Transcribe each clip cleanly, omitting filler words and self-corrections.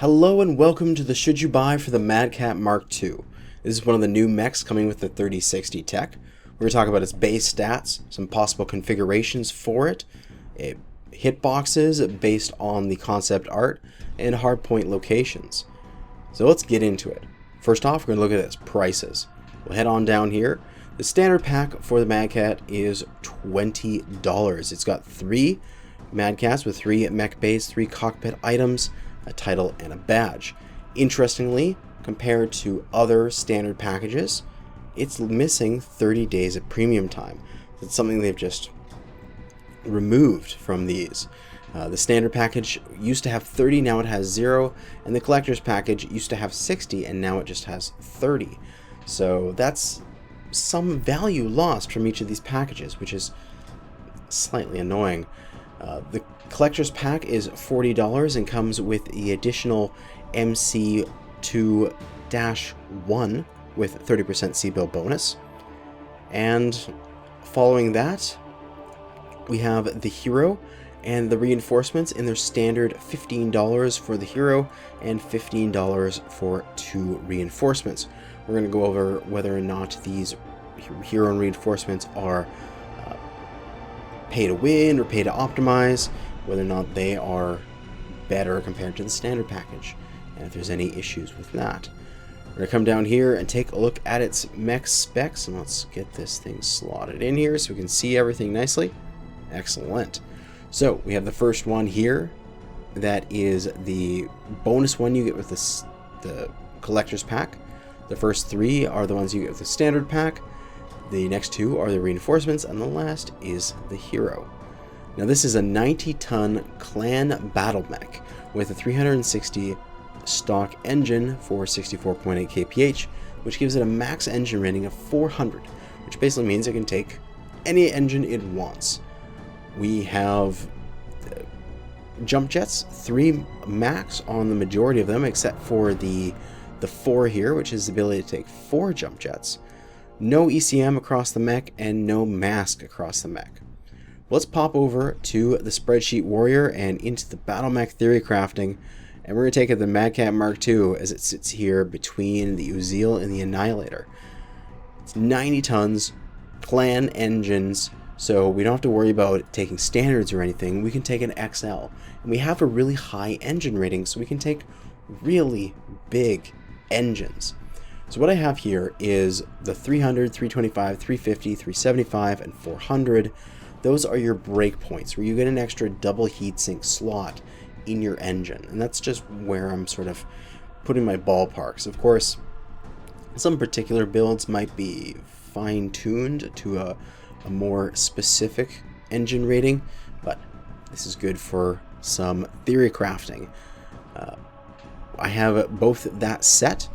Hello and welcome to the Should You Buy for the Mad Cat Mark II. This is one of the new mechs coming with the 3060 tech. We're going to talk about its base stats, some possible configurations for it, hitboxes based on the concept art, and hardpoint locations. So let's get into it. First off, we're going to look at its prices. We'll head on down here. The standard pack for the Mad Cat is $20. It's got 3 Mad Cats with 3 mech bays, 3 cockpit items, a title, and a badge. Interestingly, compared to other standard packages, it's missing 30 days of premium time. It's something they've just removed from these. The standard package used to have 30, now it has 0, and the collector's package used to have 60, and now it just has 30. So that's some value lost from each of these packages, which is slightly annoying. The collector's pack is $40 and comes with the additional MC2-1 with 30% C-Bill bonus. And following that, we have the hero and the reinforcements in their standard $15 for the hero and $15 for 2 reinforcements. We're going to go over whether or not these hero and reinforcements are pay to win or pay to optimize, whether or not they are better compared to the standard package, and if there's any issues with that. We're going to come down here and take a look at its mech specs, and let's get this thing slotted in here so we can see everything nicely. Excellent. So we have the first one here. That is the bonus one you get with the collector's pack. The first 3 are the ones you get with the standard pack. The next 2 are the reinforcements, and the last is the hero. Now this is a 90-ton clan battle mech with a 360 stock engine for 64.8 kph, which gives it a max engine rating of 400, which basically means it can take any engine it wants. We have jump jets, 3 max on the majority of them, except for the 4 here, which is the ability to take 4 jump jets. No ECM across the mech, and no mask across the mech. Let's pop over to the Spreadsheet Warrior and into the Battle Mech Theory Crafting, and we're going to take it the Mad Cat Mark II as it sits here between the Uzil and the Annihilator. It's 90 tons, clan engines, so we don't have to worry about taking standards or anything. We can take an XL, and we have a really high engine rating, so we can take really big engines. So what I have here is the 300, 325, 350, 375, and 400. Those are your breakpoints, where you get an extra double heatsink slot in your engine. And that's just where I'm sort of putting my ballparks. Of course, some particular builds might be fine-tuned to a more specific engine rating, but this is good for some theory crafting. I have both that set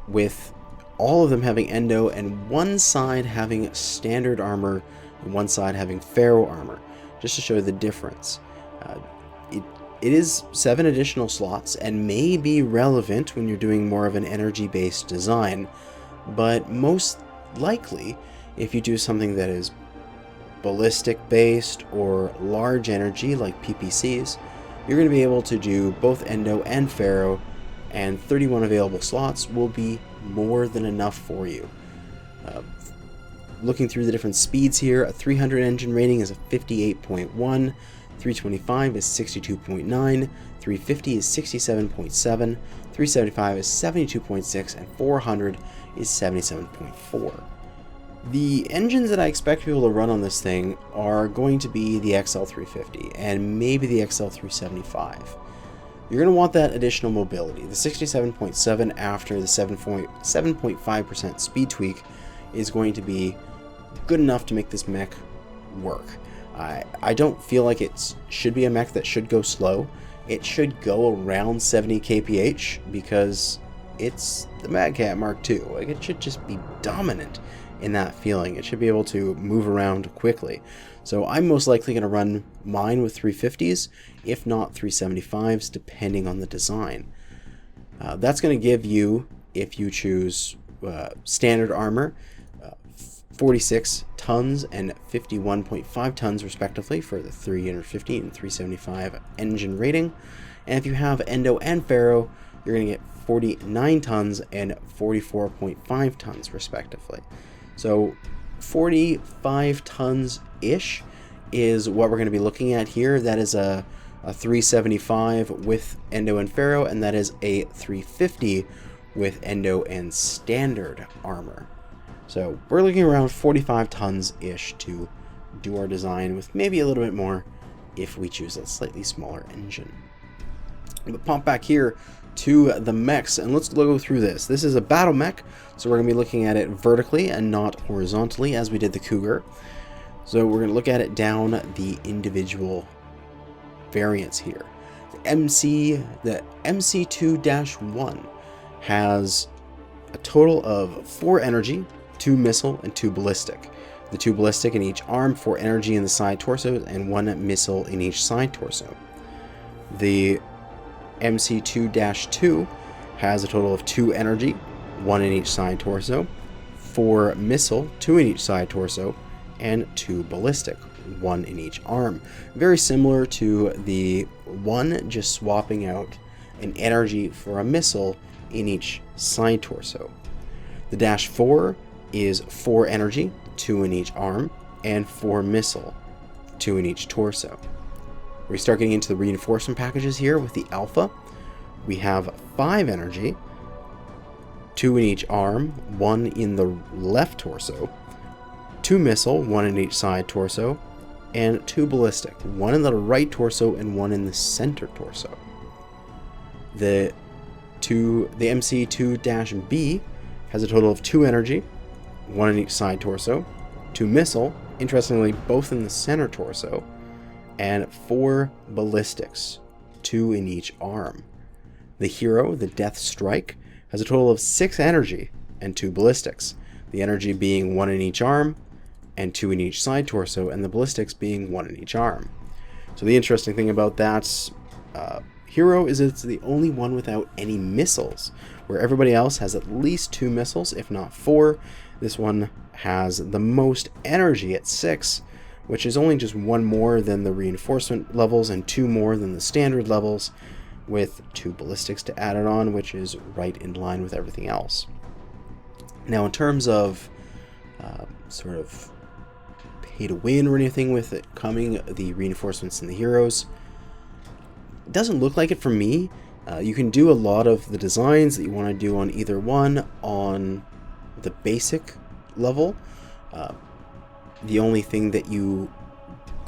with all of them having endo, and one side having standard armor and one side having ferro armor, just to show the difference. It is 7 additional slots and may be relevant when you're doing more of an energy-based design, but most likely if you do something that is ballistic-based or large energy like PPCs, you're going to be able to do both endo and ferro, and 31 available slots will be more than enough for you. Looking through the different speeds here, a 300 engine rating is a 58.1, 325 is 62.9, 350 is 67.7, 375 is 72.6, and 400 is 77.4. The engines that I expect people to run on this thing are going to be the XL350 and maybe the XL375. You're going to want that additional mobility. The 67.7 after the 7.5% speed tweak is going to be good enough to make this mech work. I don't feel like it should be a mech that should go slow. It should go around 70 kph because it's the Mad Cat Mark II. Like, it should just be dominant in that feeling. It should be able to move around quickly. So I'm most likely going to run mine with 350s, if not 375s, depending on the design. That's going to give you, if you choose standard armor, 46 tons and 51.5 tons respectively for the 350 and 375 engine rating. And if you have endo and ferro, you're going to get 49 tons and 44.5 tons respectively. So 45 tons-ish is what we're going to be looking at here. That is a 375 with Endo and Ferro, and that is a 350 with Endo and Standard armor. So we're looking around 45 tons-ish to do our design, with maybe a little bit more if we choose a slightly smaller engine. But pop back here to the mechs, and let's go through this. This is a battle mech, so we're going to be looking at it vertically and not horizontally as we did the Cougar. So we're going to look at it down the individual variants here. The MC2-1 has a total of 4 energy, 2 missile, and 2 ballistic. The 2 ballistic in each arm, 4 energy in the side torso, and 1 missile in each side torso. The MC2-2 has a total of 2 energy, 1 in each side torso, 4 missile, 2 in each side torso, and 2 ballistic, 1 in each arm. Very similar to the 1, just swapping out an energy for a missile in each side torso. The -4 is 4 energy, 2 in each arm, and 4 missile, 2 in each torso. We start getting into the reinforcement packages here with the Alpha. We have 5 energy, 2 in each arm, 1 in the left torso, 2 missile, 1 in each side torso, and 2 ballistic, 1 in the right torso and 1 in the center torso. The MC2-B has a total of 2 energy, 1 in each side torso, 2 missile, interestingly both in the center torso, and 4 ballistics, 2 in each arm. The Hero, the Death Strike, has a total of 6 energy and 2 ballistics, the energy being 1 in each arm and 2 in each side torso, and the ballistics being 1 in each arm. So the interesting thing about that Hero is it's the only one without any missiles, where everybody else has at least 2 missiles, if not 4. This one has the most energy at 6, which is only just 1 more than the reinforcement levels and 2 more than the standard levels, with 2 ballistics to add it on, which is right in line with everything else. Now, in terms of sort of pay to win or anything with it coming, the reinforcements and the heroes, it doesn't look like it for me. You can do a lot of the designs that you want to do on either one on the basic level. The only thing that you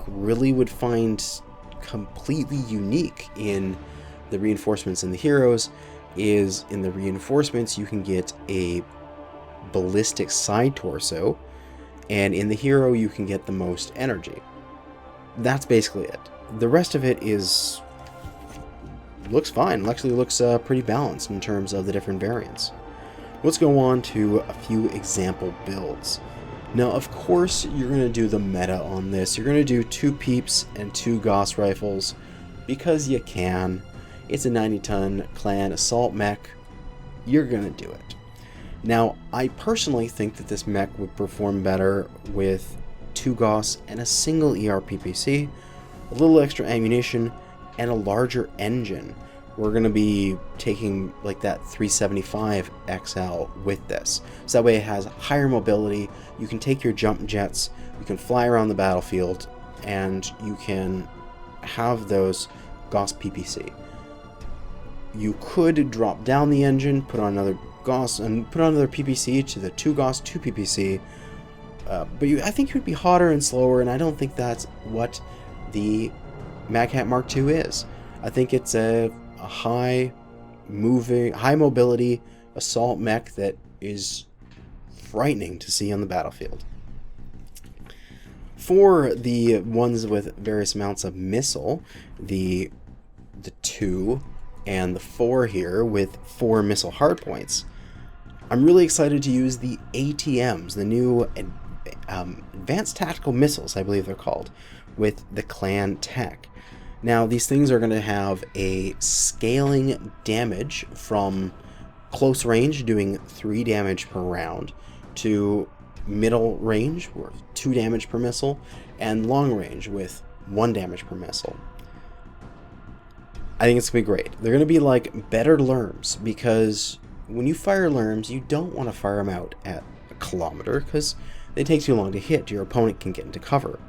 really would find completely unique in the reinforcements and the heroes is in the reinforcements you can get a ballistic side torso, and in the hero you can get the most energy. That's basically it. The rest of it looks fine. It actually looks pretty balanced in terms of the different variants. Let's go on to a few example builds. Now, of course, you're going to do the meta on this. You're going to do 2 Peeps and 2 Gauss rifles because you can. It's a 90-ton clan assault mech. You're going to do it. Now, I personally think that this mech would perform better with 2 Gauss and a single ERPPC, a little extra ammunition, and a larger engine. We're going to be taking like that 375 XL with this. So that way it has higher mobility, you can take your jump jets, you can fly around the battlefield, and you can have those Gauss PPC. You could drop down the engine, put on another Gauss, and put on another PPC to the 2 Gauss, 2 PPC, but I think it would be hotter and slower, and I don't think that's what the MagHat Mark II is. I think it's a high mobility assault mech that is frightening to see on the battlefield. For the ones with various amounts of missile, the 2 and the 4 here with 4 missile hardpoints, I'm really excited to use the ATMs, the new Advanced Tactical Missiles, I believe they're called, with the clan tech. Now, these things are going to have a scaling damage from close range, doing 3 damage per round, to middle range, with 2 damage per missile, and long range with 1 damage per missile. I think it's going to be great. They're going to be like better lerms, because when you fire lerms, you don't want to fire them out at a kilometer because they take too long to hit. Your opponent can get into cover.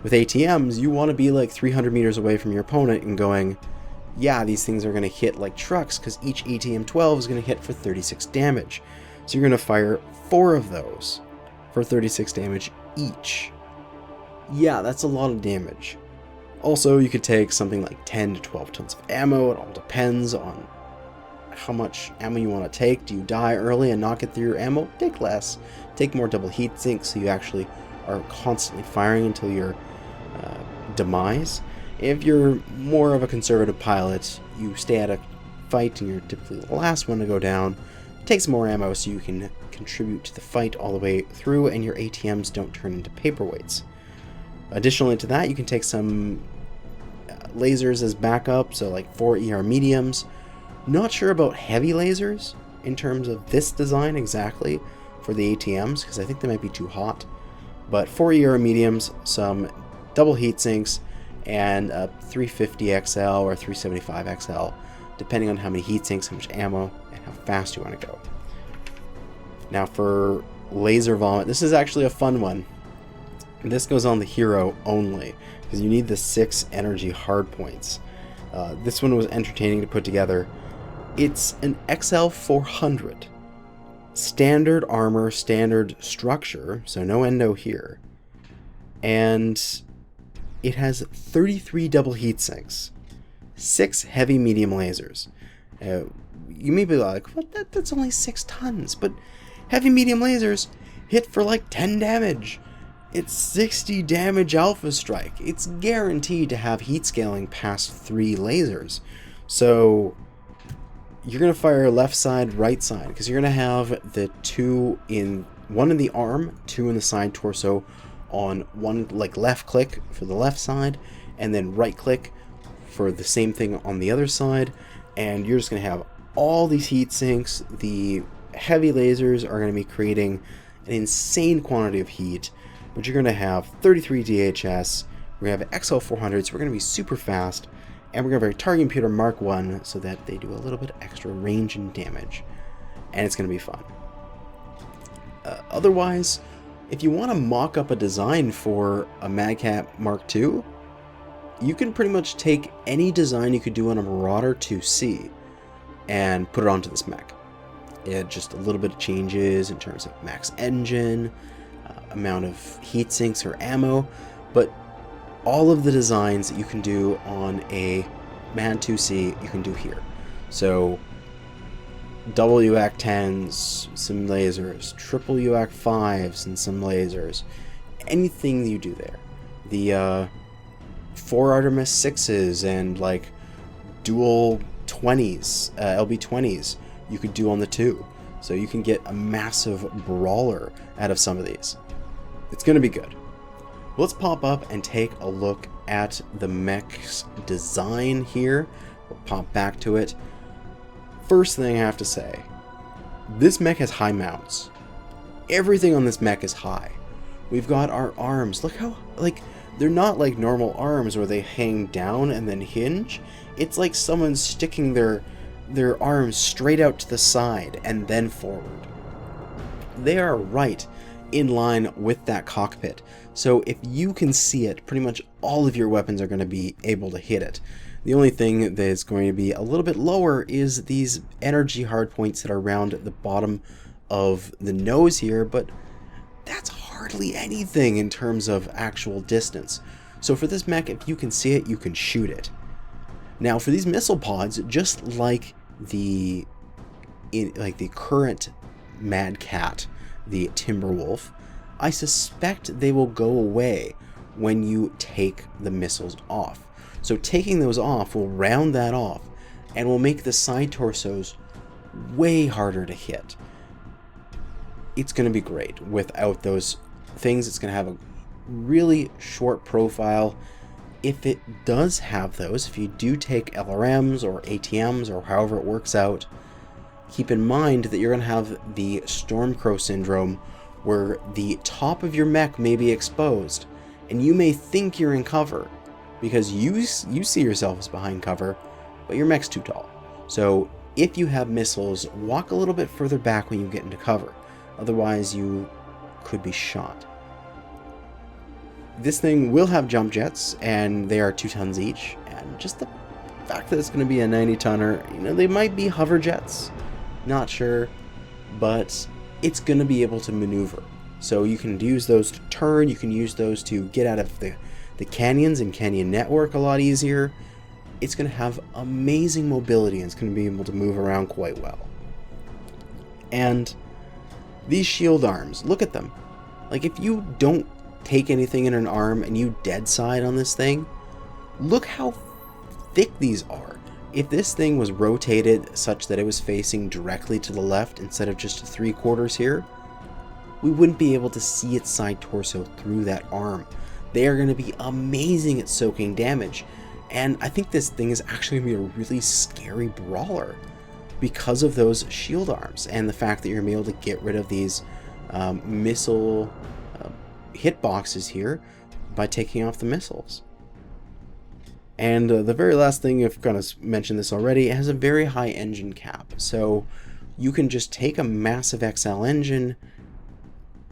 With ATMs, you want to be like 300 meters away from your opponent and going, yeah, these things are going to hit like trucks, because each ATM 12 is going to hit for 36 damage. So you're going to fire 4 of those for 36 damage each. Yeah, that's a lot of damage. Also, you could take something like 10 to 12 tons of ammo. It all depends on how much ammo you want to take. Do you die early and not get through your ammo? Take less. Take more double heat sinks so you actually are constantly firing until your demise. If you're more of a conservative pilot, you stay at a fight and you're typically the last one to go down. Take some more ammo so you can contribute to the fight all the way through and your ATMs don't turn into paperweights. Additionally to that, you can take some lasers as backup, so like 4 ER mediums. Not sure about heavy lasers in terms of this design exactly for the ATMs, because I think they might be too hot. But 4 ER mediums, some double heat sinks, and a 350 XL or 375 XL, depending on how many heat sinks, how much ammo, and how fast you want to go. Now for laser vomit, this is actually a fun one. This goes on the hero only, because you need the 6 energy hard points. This one was entertaining to put together. It's an XL 400. Standard armor, standard structure, so no endo here. And it has 33 double heat sinks, 6 heavy medium lasers. You may be like, what? That's only 6 tons, but heavy medium lasers hit for like 10 damage. It's 60 damage alpha strike. It's guaranteed to have heat scaling past 3 lasers. So you're going to fire left side, right side, because you're going to have the 2 in one in the arm, 2 in the side torso, on one like left click for the left side, and then right click for the same thing on the other side. And you're just going to have all these heat sinks. The heavy lasers are going to be creating an insane quantity of heat. But you're going to have 33 DHS, we're going to have XL 400s, we're going to be super fast, and we're going to have a target computer Mark 1 so that they do a little bit extra range and damage. And it's going to be fun. Otherwise, if you want to mock up a design for a Madcap Mark II, you can pretty much take any design you could do on a Marauder 2C and put it onto this mech. Just a little bit of changes in terms of max engine, amount of heat sinks or ammo, but all of the designs that you can do on a MAD 2C you can do here. So double UAC 10s, some lasers, triple UAC 5s and some lasers, anything you do there. The 4 Artemis 6s and like dual 20s, LB 20s you could do on the 2. So you can get a massive brawler out of some of these. It's going to be good. Let's pop up and take a look at the mech's design here. We'll pop back to it. First thing I have to say, this mech has high mounts. Everything on this mech is high. We've got our arms. Look how, like, they're not like normal arms where they hang down and then hinge. It's like someone's sticking their arms straight out to the side and then forward. They are right in line with that cockpit. So if you can see it, pretty much all of your weapons are going to be able to hit it. The only thing that is going to be a little bit lower is these energy hardpoints that are around at the bottom of the nose here, but that's hardly anything in terms of actual distance. So for this mech, if you can see it, you can shoot it. Now for these missile pods, just like the current Mad Cat, the Timberwolf, I suspect they will go away when you take the missiles off. So taking those off will round that off and will make the side torsos way harder to hit. It's going to be great. Without those things, it's going to have a really short profile. If it does have those, if you do take LRMs or ATMs or however it works out, keep in mind that you're going to have the Stormcrow syndrome where the top of your mech may be exposed and you may think you're in cover because you see yourself as behind cover, but your mech's too tall. So if you have missiles, walk a little bit further back when you get into cover. Otherwise, you could be shot. This thing will have jump jets, and they are 2 tons each. And just the fact that it's going to be a 90-tonner, you know, they might be hover jets. Not sure, but it's going to be able to maneuver. So you can use those to turn, you can use those to get out of the canyons and canyon network a lot easier. It's going to have amazing mobility, and it's going to be able to move around quite well. And these shield arms, look at them. Like, if you don't take anything in an arm and you dead side on this thing, look how thick these are. If this thing was rotated such that it was facing directly to the left instead of just 3/4 here, we wouldn't be able to see its side torso through that arm. They are going to be amazing at soaking damage. And I think this thing is actually going to be a really scary brawler because of those shield arms and the fact that you're going to be able to get rid of these missile hitboxes here by taking off the missiles. And the very last thing, I've kind of mentioned this already, it has a very high engine cap. So you can just take a massive XL engine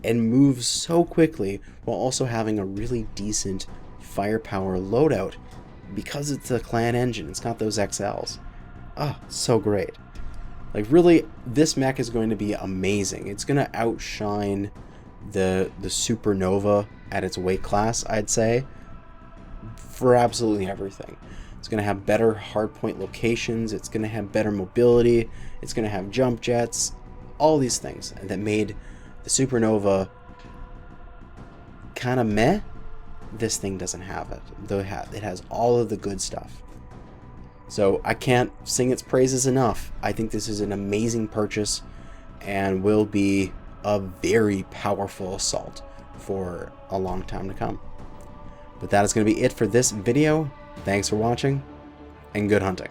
and move so quickly while also having a really decent firepower loadout because it's a clan engine. It's got those XLs. Oh, so great. Like, really, this mech is going to be amazing. It's going to outshine the Supernova at its weight class, I'd say, for absolutely everything. It's going to have better hardpoint locations. It's going to have better mobility. It's going to have jump jets. All these things that made the Supernova kind of meh. This thing doesn't have it. Though it has all of the good stuff. So I can't sing its praises enough. I think this is an amazing purchase and will be a very powerful assault for a long time to come. But that is going to be it for this video. Thanks for watching, and good hunting.